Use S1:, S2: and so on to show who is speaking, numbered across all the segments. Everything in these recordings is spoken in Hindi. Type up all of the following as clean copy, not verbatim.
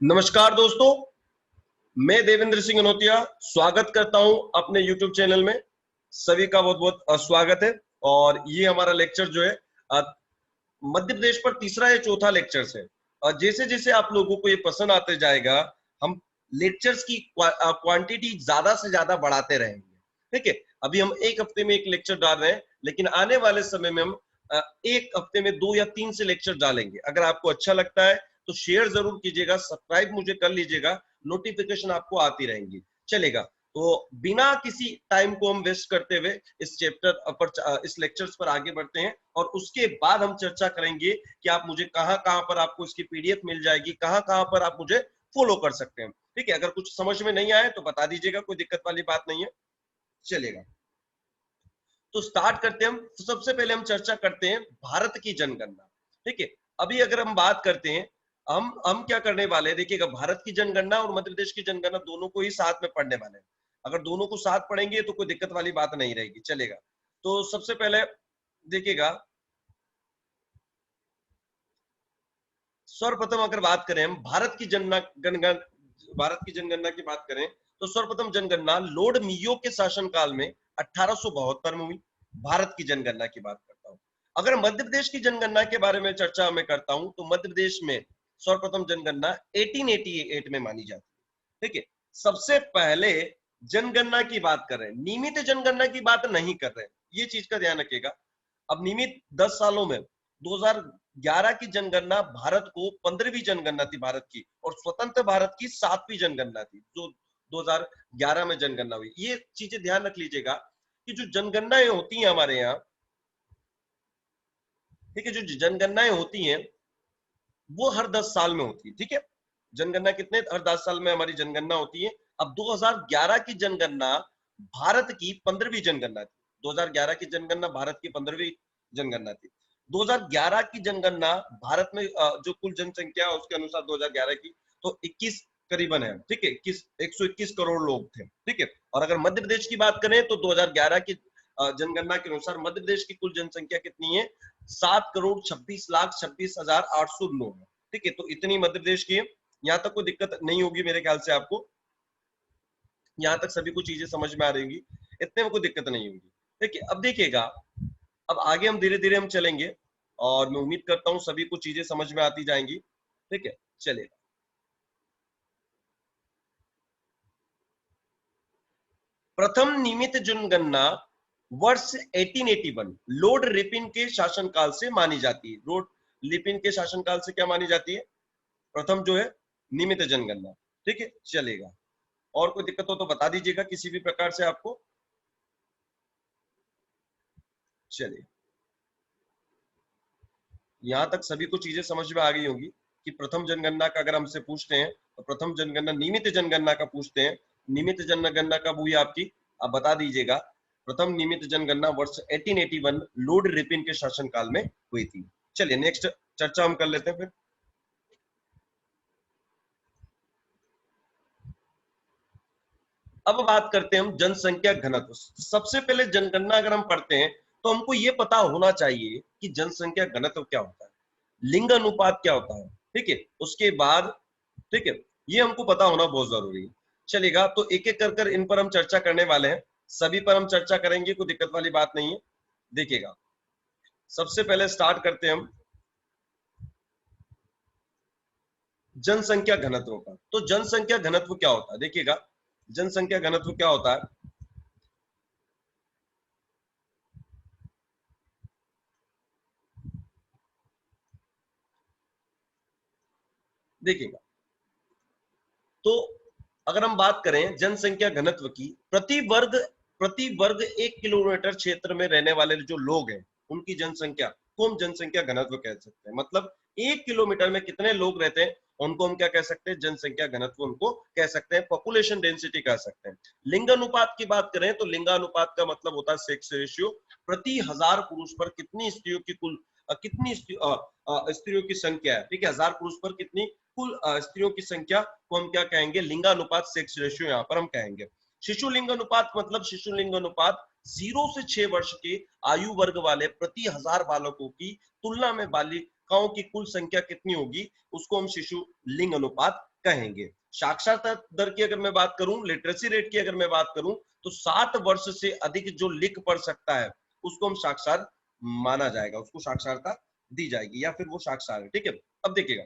S1: नमस्कार दोस्तों, मैं देवेंद्र सिंह अनोतिया स्वागत करता हूं अपने YouTube चैनल में। सभी का बहुत बहुत स्वागत है। और ये हमारा लेक्चर जो है मध्य प्रदेश पर तीसरा या चौथा लेक्चर है। और जैसे जैसे आप लोगों को ये पसंद आते जाएगा, हम लेक्चर्स की क्वांटिटी ज्यादा से ज्यादा बढ़ाते रहेंगे। ठीक है, अभी हम एक हफ्ते में एक लेक्चर डाल रहे हैं, लेकिन आने वाले समय में हम एक हफ्ते में 2 या 3 से लेक्चर डालेंगे। अगर आपको अच्छा लगता है तो शेयर जरूर कीजिएगा, सब्सक्राइब मुझे कर लीजिएगा, नोटिफिकेशन आपको आती रहेंगी। चलेगा, तो बिना किसी टाइम को हम वेस्ट करते हुए इस चैप्टर पर, इस लेक्चर्स पर आगे बढ़ते हैं। और उसके बाद हम चर्चा करेंगे कि आप मुझे कहां कहां पर आपको इसकी पीडीएफ मिल जाएगी, कहां कहां पर आप मुझे फॉलो कर सकते हैं। ठीक है, अगर कुछ समझ में नहीं आए तो बता दीजिएगा, कोई दिक्कत वाली बात नहीं है। चलेगा, तो स्टार्ट करते हैं हम। तो सबसे पहले हम चर्चा करते हैं भारत की जनगणना। ठीक है, अभी अगर हम बात करते हैं, हम क्या करने वाले हैं, देखिएगा, भारत की जनगणना और मध्य प्रदेश की जनगणना दोनों को ही साथ में पढ़ने वाले हैं। अगर दोनों को साथ पढ़ेंगे तो कोई दिक्कत वाली बात नहीं रहेगी। चलेगा, तो सबसे पहले देखिएगा, सर्वप्रथम अगर बात करें हम भारत की जनगणना की बात करें, तो सर्वप्रथम जनगणना लॉर्ड मियो के शासनकाल में 1872 में हुई। भारत की जनगणना की बात करता हूं। अगर मध्य प्रदेश की जनगणना के बारे में चर्चा मैं करता हूं, तो मध्य प्रदेश में सर्वप्रथम जनगणना 1888 में मानी जाती है। ठीक है, सबसे पहले जनगणना की बात कर रहे हैं, नियमित जनगणना की बात नहीं कर रहे हैं, ये चीज का ध्यान रखिएगा। अब नियमित 10 सालों में 2011 की जनगणना भारत को 15वीं जनगणना थी भारत की, और स्वतंत्र भारत की 7वीं जनगणना थी जो 2011 में जनगणना हुई। ये चीजें ध्यान रख लीजिएगा कि जो जनगणनाएं होती हैं हमारे यहाँ, ठीक है, जो जनगणनाएं होती हैं वो हर 10 साल में होती है। ठीक है, जनगणना कितने, हर 10 साल में हमारी जनगणना होती है। अब 2011 की जनगणना भारत की 15वीं जनगणना थी। 2011 की जनगणना भारत की 15वीं जनगणना थी। 2011 की जनगणना भारत में जो कुल जनसंख्या है उसके अनुसार 2011 की, तो 21 करीबन है। ठीक है, 121 करोड़ लोग थे। ठीक है, और अगर मध्य प्रदेश की बात करें तो 2011 की जनगणना के अनुसार मध्य प्रदेश की कुल जनसंख्या कितनी है, 7,26,26,809 है। ठीक है, तो इतनी मध्य प्रदेश की है। यहां तक कोई दिक्कत नहीं होगी मेरे ख्याल से आपको, यहां तक सभी कुछ चीजें समझ में आ रही होंगी, इतने में कोई दिक्कत नहीं होगी। ठीक है, अब देखिएगा, अब आगे हम धीरे धीरे हम चलेंगे, और मैं उम्मीद करता हूं सभी कुछ चीजें समझ में आती जाएंगी। ठीक है, चलेगा। प्रथम नियमित जनगणना वर्ष 1881 लॉर्ड रिपिन के शासनकाल से मानी जाती है। लॉर्ड रिपिन के शासनकाल से क्या मानी जाती है, प्रथम जो है नियमित जनगणना। ठीक है, चलेगा, और कोई दिक्कत हो तो बता दीजिएगा किसी भी प्रकार से आपको। चलिए, यहां तक सभी को चीजें समझ में आ गई होंगी कि प्रथम जनगणना का अगर हमसे पूछते हैं तो प्रथम जनगणना नियमित जनगणना का पूछते हैं। नियमित जनगणना कब हुई आपकी, आप बता दीजिएगा। प्रथम नियमित जनगणना वर्ष 1881 लॉर्ड रिपिन के शासनकाल में हुई थी। चलिए, नेक्स्ट चर्चा हम कर लेते हैं फिर। अब बात करते हैं हम जनसंख्या घनत्व। सबसे पहले जनगणना अगर हम पढ़ते हैं तो हमको ये पता होना चाहिए कि जनसंख्या घनत्व क्या होता है, लिंग अनुपात क्या होता है। ठीक है, उसके बाद, ठीक है, ये हमको पता होना बहुत जरूरी है। चलेगा, तो एक एक कर कर इन पर हम चर्चा करने वाले हैं, सभी पर हम चर्चा करेंगे, कोई दिक्कत वाली बात नहीं है। देखिएगा, सबसे पहले स्टार्ट करते हैं हम जनसंख्या घनत्व का। तो जनसंख्या घनत्व क्या होता है, देखिएगा, जनसंख्या घनत्व क्या होता है। देखिएगा, तो अगर हम बात करें जनसंख्या घनत्व की, प्रति वर्ग 1 किलोमीटर क्षेत्र में रहने वाले जो लोग हैं उनकी जनसंख्या को हम जनसंख्या घनत्व कह सकते हैं। मतलब 1 किलोमीटर में कितने लोग रहते हैं उनको हम क्या कह सकते हैं, जनसंख्या घनत्व उनको कह सकते हैं, पॉपुलेशन डेंसिटी कह सकते हैं। लिंगानुपात की बात करें तो लिंगानुपात का मतलब होता है सेक्स रेशियो। प्रति 1000 पुरुष पर कितनी स्त्रियों की कुल कितनी स्त्रियों की संख्या है। ठीक है, 1000 पुरुष पर कितनी कुल स्त्रियों की संख्या को हम क्या कहेंगे, लिंगानुपात, सेक्स रेशियो यहाँ पर हम कहेंगे। शिशु लिंगानुपात मतलब शिशु लिंगानुपात 0 से 6 वर्ष के आयु वर्ग वाले प्रति 1000 बालकों की तुलना में बालिकाओं की कुल संख्या कितनी होगी, उसको हम शिशु लिंग अनुपात कहेंगे। साक्षरता दर की अगर मैं बात करूं, लिटरेसी रेट की अगर मैं बात करूं, तो 7 वर्ष से अधिक जो लिख पढ़ सकता है उसको हम साक्षर माना जाएगा, उसको साक्षरता दी जाएगी या फिर वो साक्षर है। ठीक है, अब देखिएगा,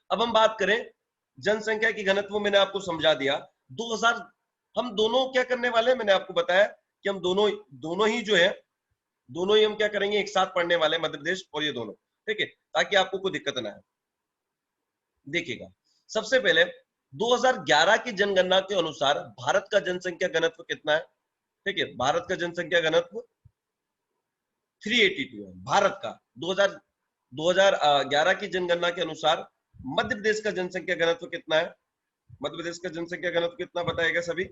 S1: अब हम बात करें जनसंख्या की घनत्व, मैंने आपको समझा दिया 2000। हम दोनों क्या करने वाले हैं, मैंने आपको बताया कि हम दोनों दोनों ही जो है, दोनों ही हम क्या करेंगे, एक साथ पढ़ने वाले, मध्य प्रदेश और ये दोनों। ठीक है, ताकि आपको कोई दिक्कत ना आए। देखिएगा, सबसे पहले 2011 की जनगणना के अनुसार भारत का जनसंख्या घनत्व कितना है? ठीक है, भारत का जनसंख्या घनत्व 382 है भारत का। 2011 की जनगणना के अनुसार मध्य प्रदेश का जनसंख्या घनत्व कितना है? मध्य प्रदेश का जनसंख्या घनत्व कितना बताएगा सभी?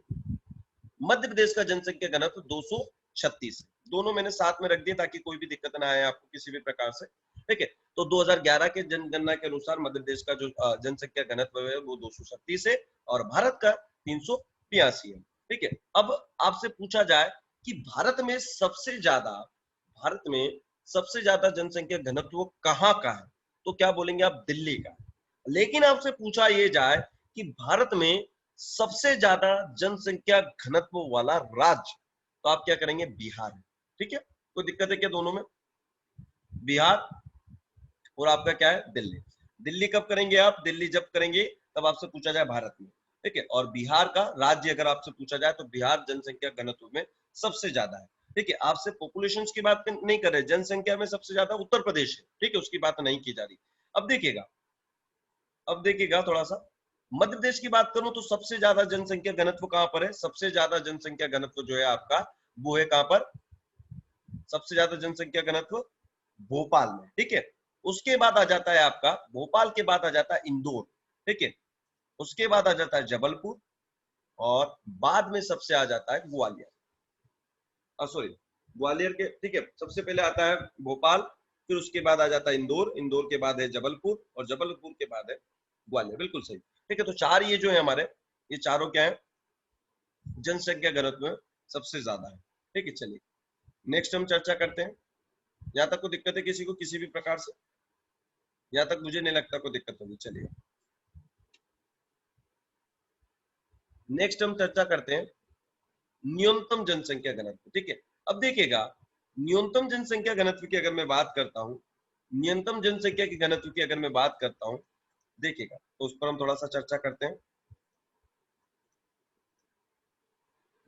S1: मध्य प्रदेश का जनसंख्या घनत्व 236 है। दोनों मैंने साथ में रख दिए ताकि कोई भी दिक्कत ना आए आपको किसी भी प्रकार से। ठीक है, तो 2011 के जनगणना के अनुसार मध्य प्रदेश का जो जनसंख्या घनत्व है वो 236 है और भारत का 382 है। ठीक है, अब आपसे पूछा जाए कि भारत में सबसे ज्यादा जनसंख्या घनत्व कहाँ का है, तो क्या बोलेंगे आप? दिल्ली का। लेकिन आपसे पूछा ये जाए कि भारत में सबसे ज्यादा जनसंख्या घनत्व वाला राज्य, तो आप क्या करेंगे? बिहार है। ठीक है, कोई दिक्कत है क्या दोनों में? बिहार और आपका क्या है? दिल्ली। दिल्ली कब करेंगे आप? दिल्ली जब करेंगे तब आपसे पूछा जाए भारत में। ठीक है, और बिहार का राज्य अगर आपसे पूछा जाए तो बिहार जनसंख्या घनत्व में सबसे ज्यादा है। ठीक है, आपसे पॉपुलेशन की बात नहीं कर रहे, जनसंख्या में सबसे ज्यादा उत्तर प्रदेश है। ठीक है, उसकी बात नहीं की जा रही। अब देखिएगा थोड़ा सा, मध्य प्रदेश की बात करूं तो सबसे ज्यादा जनसंख्या घनत्व कहां पर है? सबसे ज्यादा जनसंख्या घनत्व जो है आपका, वो है कहां पर? सबसे ज्यादा जनसंख्या घनत्व भोपाल में। ठीक है, उसके बाद आ जाता है आपका, भोपाल के बाद आ जाता है इंदौर। ठीक है, उसके बाद आ जाता है जबलपुर और बाद में सबसे आ जाता है ग्वालियर। सॉरी, ग्वालियर के, ठीक है, सबसे पहले आता है भोपाल, फिर उसके बाद आ जाता है इंदौर, इंदौर के बाद है जबलपुर और जबलपुर के बाद है ग्वालियर। बिल्कुल सही। ठीक है, तो चार ये जो है हमारे, ये चारों क्या है? जनसंख्या घनत्व में सबसे ज्यादा है। ठीक है, चलिए नेक्स्ट हम चर्चा करते हैं। यहाँ तक कोई दिक्कत है किसी को किसी भी प्रकार से? यहाँ तक मुझे नहीं लगता कोई दिक्कत होगी। चलिए नेक्स्ट हम चर्चा करते हैं न्यूनतम जनसंख्या घनत्व। ठीक है, अब देखिएगा, न्यूनतम जनसंख्या घनत्व की अगर मैं बात करता हूं, न्यूनतम जनसंख्या की घनत्व की अगर मैं बात करता हूं, देखिएगा तो उस पर हम थोड़ा सा चर्चा करते हैं।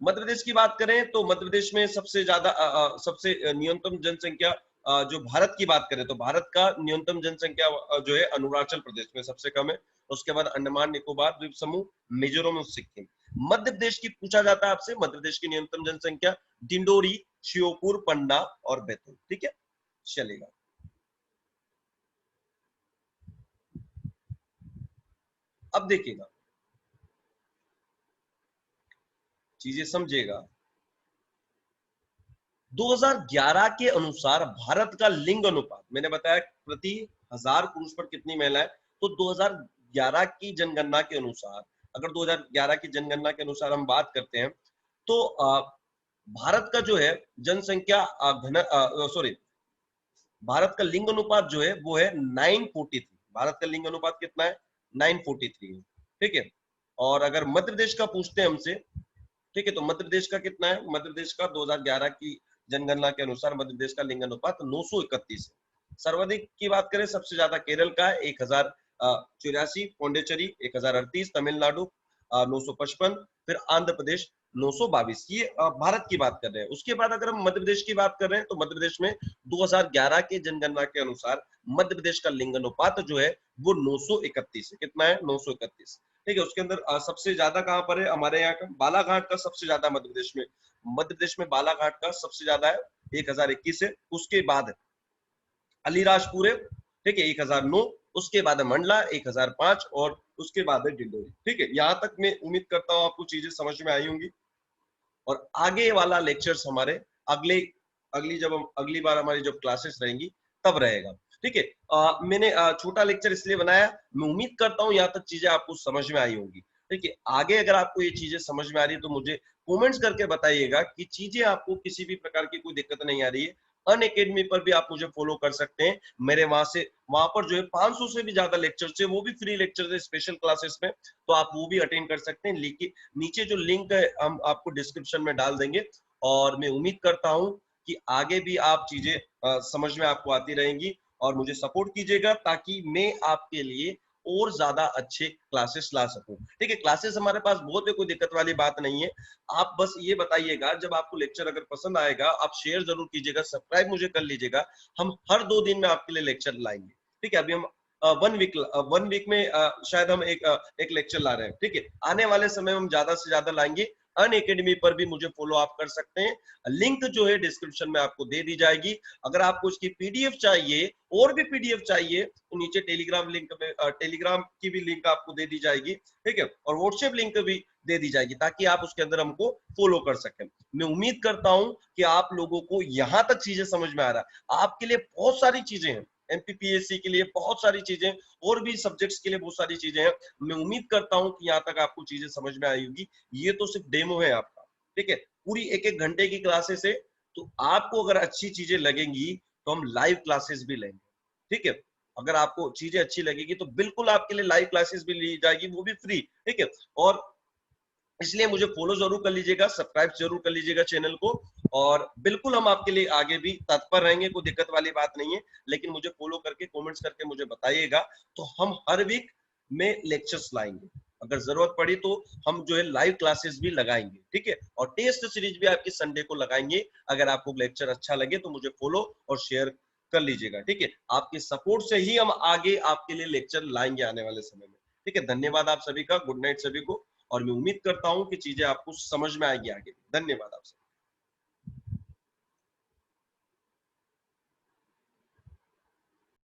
S1: मध्य प्रदेश की बात करें तो मध्य प्रदेश में सबसे ज्यादा सबसे न्यूनतम जनसंख्या, जो भारत की बात करें तो भारत का न्यूनतम जनसंख्या जो है अरुणाचल प्रदेश में सबसे कम है। उसके बाद अंडमान निकोबार द्वीप समूह, मिजोरम और सिक्किम। मध्य प्रदेश की पूछा जाता है आपसे, मध्य प्रदेश की न्यूनतम जनसंख्या डिंडोरी, श्योपुर, पन्ना और बैतूल। ठीक है, चलेगा। अब देखिएगा, चीजें समझिएगा, 2011 के अनुसार भारत का लिंग अनुपात, मैंने बताया प्रति 1000 पुरुष पर कितनी महिलाएं, तो 2011 की जनगणना के अनुसार, अगर 2011 की जनगणना के अनुसार हम बात करते हैं तो भारत का जो है जनसंख्या घन, सॉरी, भारत का लिंग अनुपात जो है वो है 943। भारत का लिंग अनुपात कितना है? 943 है। ठीक है, और अगर मध्य प्रदेश का पूछते हैं हमसे, ठीक है, तो मध्य प्रदेश का कितना है? मध्य प्रदेश का 2011 की जनगणना के अनुसार मध्य प्रदेश का लिंग अनुपात 931 है। सर्वाधिक की बात करें, सबसे ज्यादा केरल का है 1084, पौंडेचेरी 1038, तमिलनाडु 955, फिर आंध्र प्रदेश 922। ये भारत की बात कर रहे हैं। उसके बाद अगर हम मध्य प्रदेश की बात कर रहे हैं तो मध्य प्रदेश में 2011 की जनगणना के अनुसार मध्य प्रदेश का लिंग अनुपात जो है वो 931 है। कितना है? 931। ठीक है, उसके अंदर सबसे ज्यादा कहां पर है? हमारे यहाँ का बालाघाट का सबसे ज्यादा मध्य प्रदेश में बालाघाट का सबसे ज्यादा है, 1021 है। उसके बाद अलीराजपुर है, ठीक है, 1009। उसके बाद है मंडला 1005 और उसके बाद है डिंडोरी। ठीक है, यहां तक मैं उम्मीद करता हूं आपको चीजें समझ में आई होंगी और आगे वाला लेक्चर्स हमारे अगले अगली बार हमारी जब क्लासेस रहेंगी तब रहेगा। ठीक है, मैंने छोटा लेक्चर इसलिए बनाया, मैं उम्मीद करता हूँ यहाँ तक चीजें आपको समझ में आई होंगी। ठीक है, आगे अगर आपको ये चीजें समझ में आ रही है तो मुझे कमेंट्स करके बताइएगा कि चीजें आपको किसी भी प्रकार की कोई दिक्कत नहीं आ रही है। अनअकैडमी पर भी आप मुझे फॉलो कर सकते हैं। मेरे वहां पर जो है 500 से भी ज्यादा लेक्चर्स है, वो भी फ्री लेक्चर्स है स्पेशल क्लासेस में, तो आप वो भी अटेंड कर सकते हैं। लेकिन नीचे जो लिंक है हम आपको डिस्क्रिप्शन में डाल देंगे, और मैं उम्मीद करता हूं कि आगे भी आप चीजें समझ में आपको आती रहेंगी, और मुझे सपोर्ट कीजिएगा ताकि मैं आपके लिए और ज्यादा अच्छे क्लासेस ला सकूं। ठीक है, क्लासेस हमारे पास बहुत है, कोई दिक्कत वाली बात नहीं है। आप बस ये बताइएगा, जब आपको लेक्चर अगर पसंद आएगा, आप शेयर जरूर कीजिएगा, सब्सक्राइब मुझे कर लीजिएगा। हम हर 2 दिन में आपके लिए लेक्चर लाएंगे। ठीक है, अभी हम 1 वीक में शायद हम एक लेक्चर ला रहे हैं। ठीक है, आने वाले समय में हम ज्यादा से ज्यादा लाएंगे। अनअकैडमी पर भी मुझे फॉलो आप कर सकते हैं, लिंक जो है डिस्क्रिप्शन में आपको दे दी जाएगी। अगर आपको उसकी पीडीएफ चाहिए, और भी पीडीएफ चाहिए, तो नीचे टेलीग्राम लिंक में टेलीग्राम की भी लिंक आपको दे दी जाएगी। ठीक है, और व्हाट्सएप लिंक भी दे दी जाएगी, ताकि आप उसके अंदर हमको फॉलो कर सकें। मैं उम्मीद करता हूं कि आप लोगों को यहां तक चीजें समझ में आ रहा है। आपके लिए बहुत सारी चीजें हैं, एमपीपीएससी के लिए बहुत सारी चीजें, और भी सब्जेक्ट्स के लिए बहुत सारी चीजें हैं। मैं उम्मीद करता हूं कि यहाँ तक आपको चीजें समझ में आई होगी। ये तो सिर्फ डेमो है आपका। ठीक है, पूरी 1-1 घंटे की क्लासेस है, तो आपको अगर अच्छी चीजें लगेंगी तो हम लाइव क्लासेस भी लेंगे। ठीक है, अगर आपको चीजें अच्छी लगेगी तो बिल्कुल आपके लिए लाइव क्लासेस भी ली जाएगी, वो भी फ्री। ठीक है, और इसलिए मुझे फॉलो जरूर कर लीजिएगा, सब्सक्राइब जरूर कर लीजिएगा चैनल को, और बिल्कुल हम आपके लिए आगे भी तत्पर रहेंगे, कोई दिक्कत वाली बात नहीं है। लेकिन मुझे फॉलो करके कमेंट्स करके मुझे बताइएगा, तो हम हर वीक में लेक्चर्स लाएंगे। अगर जरूरत पड़ी तो हम जो है लाइव क्लासेस भी लगाएंगे। ठीक है, और टेस्ट सीरीज भी आपकी संडे को लगाएंगे। अगर आपको लेक्चर अच्छा लगे तो मुझे फॉलो और शेयर कर लीजिएगा। ठीक है, आपके सपोर्ट से ही हम आगे आपके लिए लेक्चर लाएंगे आने वाले समय में। ठीक है, धन्यवाद आप सभी का, गुड नाइट सभी को, और मैं उम्मीद करता हूं कि चीजें आपको समझ में आएगी आगे। धन्यवाद आपसे।